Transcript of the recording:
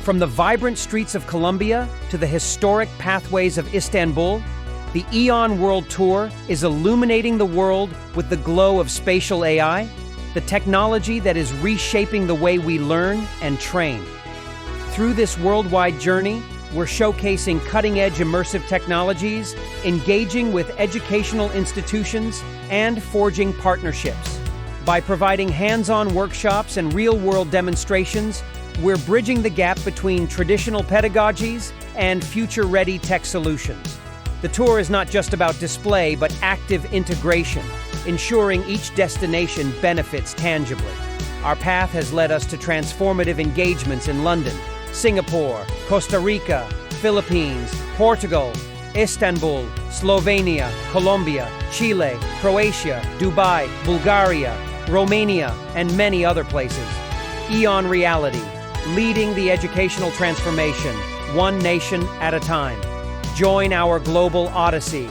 From the vibrant streets of Colombia to the historic pathways of Istanbul, the EON World Tour is illuminating the world with the glow of spatial AI, the technology that is reshaping the way we learn and train. Through this worldwide journey, we're showcasing cutting-edge immersive technologies, engaging with educational institutions, and forging partnerships. By providing hands-on workshops and real-world demonstrations, we're bridging the gap between traditional pedagogies and future-ready tech solutions. The tour is not just about display, but active integration, ensuring each destination benefits tangibly. Our path has led us to transformative engagements in London, Singapore, Costa Rica, Philippines, Portugal, Istanbul, Slovenia, Colombia, Chile, Croatia, Dubai, Bulgaria, Romania, and many other places. EON Reality, leading the educational transformation, one nation at a time. Join our global odyssey